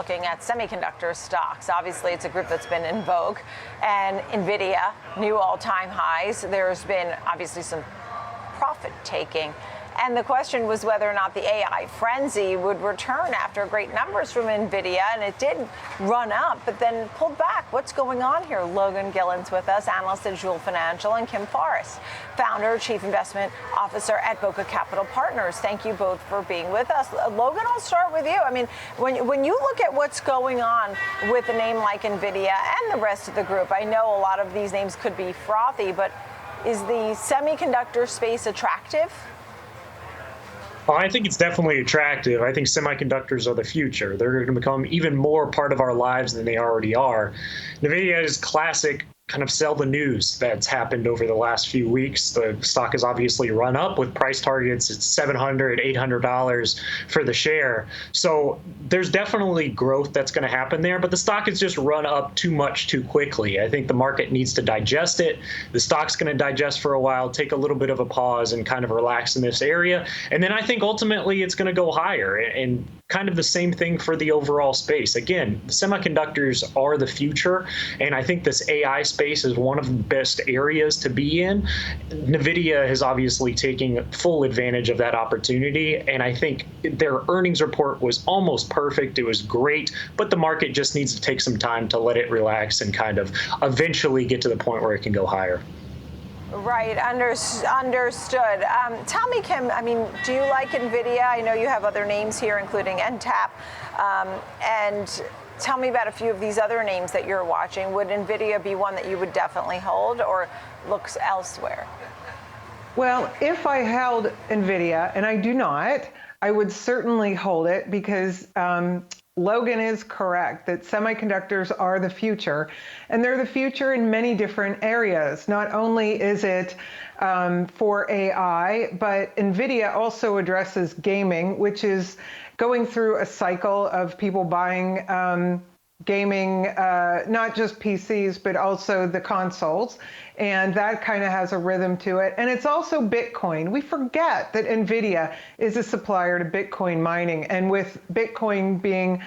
looking at semiconductor stocks. Obviously, it's a group that's been in vogue, and Nvidia, new all-time highs. There's been obviously some profit taking. And the question was whether or not the AI frenzy would return after great numbers from Nvidia, and it did run up, but then pulled back. What's going on here? Logan Gilland's with us, analyst at Jewel Financial, and Kim Forrest, founder, chief investment officer at Boca Capital Partners. Thank you both for being with us. Logan, I'll start with you. I mean, when you look at what's going on with a name like Nvidia and the rest of the group, I know a lot of these names could be frothy, but is the semiconductor space attractive? Well, I think it's definitely attractive. I think semiconductors are the future. They're going to become even more part of our lives than they already are. Nvidia is classic kind of sell the news that's happened over the last few weeks. The stock has obviously run up with price targets. It's $700, $800 for the share. So there's definitely growth that's going to happen there, but the stock has just run up too much too quickly. I think the market needs to digest it. The stock's going to digest for a while, take a little bit of a pause and kind of relax in this area. And then I think ultimately it's going to go higher, and kind of the same thing for the overall space. Again, semiconductors are the future, and I think this AI space is one of the best areas to be in. Nvidia is obviously taking full advantage of that opportunity, and I think their earnings report was almost perfect. It was great, but the market just needs to take some time to let it relax and kind of eventually get to the point where it can go higher. Right, understood. Tell me, Kim, I mean, do you like Nvidia? I know you have other names here, including NTAP. And tell me about a few of these other names that you're watching. Would Nvidia be one that you would definitely hold, or looks elsewhere? Well, if I held Nvidia, and I do not, I would certainly hold it because Logan is correct that semiconductors are the future, and they're the future in many different areas. Not only is it for AI, but Nvidia also addresses gaming, which is going through a cycle of people buying gaming, not just PCs, but also the consoles. And that kind of has a rhythm to it. And it's also Bitcoin. We forget that Nvidia is a supplier to Bitcoin mining. And with Bitcoin being,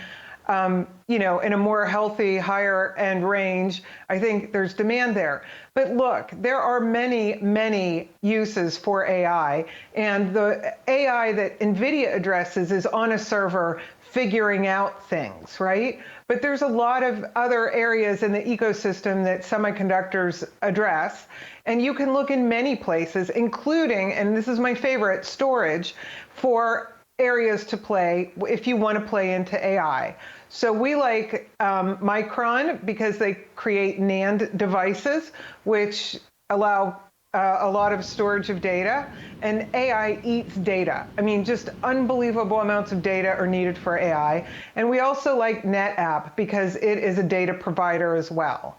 in a more healthy, higher end range, I think there's demand there. But look, there are many, many uses for AI. And the AI that Nvidia addresses is on a server figuring out things, right? But there's a lot of other areas in the ecosystem that semiconductors address. And you can look in many places, including, and this is my favorite, storage, for areas to play if you want to play into AI. So we like Micron because they create NAND devices, which allow a lot of storage of data, and AI eats data. I mean, just unbelievable amounts of data are needed for AI. And we also like NetApp because it is a data provider as well.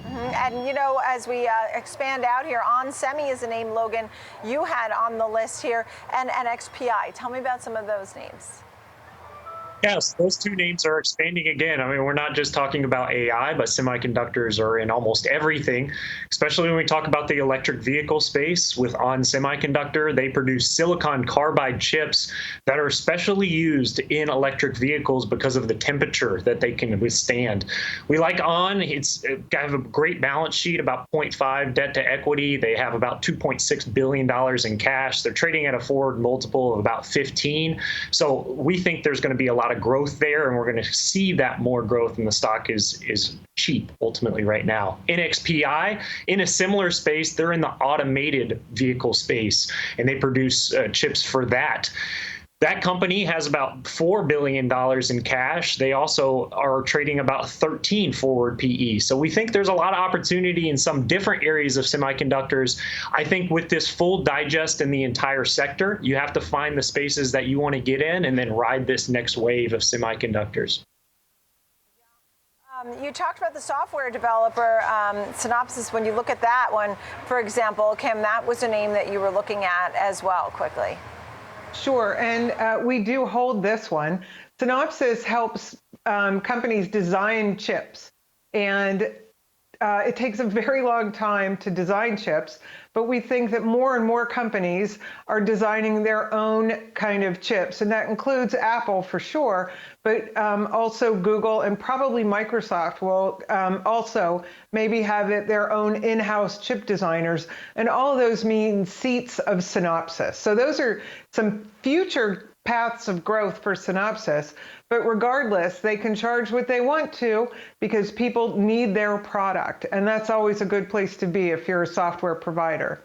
And, as we expand out here, On Semi is a name, Logan, you had on the list here, and NXPI. Tell me about some of those names. Yes, those two names are expanding again. I mean, we're not just talking about AI, but semiconductors are in almost everything, especially when we talk about the electric vehicle space with On Semiconductor. They produce silicon carbide chips that are specially used in electric vehicles because of the temperature that they can withstand. We like On. It's got a great balance sheet, about 0.5 debt to equity. They have about $2.6 billion in cash. They're trading at a forward multiple of about 15. So we think there's going to be a lot of growth there, and we're going to see that more growth, and the stock is cheap ultimately right now. NXPI, in a similar space, they're in the automated vehicle space, and they produce chips for that. That company has about $4 billion in cash. They also are trading about 13 forward PE. So we think there's a lot of opportunity in some different areas of semiconductors. I think with this full digest in the entire sector, you have to find the spaces that you want to get in and then ride this next wave of semiconductors. You talked about the software developer, Synopsys. When you look at that one, for example, Kim, that was a name that you were looking at as well, quickly. Sure, and we do hold this one. Synopsys helps companies design chips, and it takes a very long time to design chips, but we think that more and more companies are designing their own kind of chips, and that includes Apple for sure, but also Google and probably Microsoft will also maybe have their own in-house chip designers, and all of those mean seats of Synopsys. So those are some future paths of growth for Synopsys, but regardless, they can charge what they want to because people need their product, and that's always a good place to be if you're a software provider.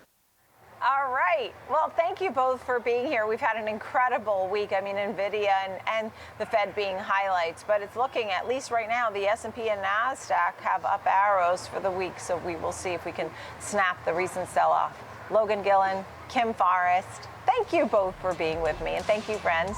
All right. Well, thank you both for being here. We've had an incredible week. I mean, Nvidia and the Fed being highlights, but it's looking, at least right now, the S&P and NASDAQ have up arrows for the week, so we will see if we can snap the recent sell-off. Logan Gilland, Kim Forrest, thank you both for being with me, and thank you, friends.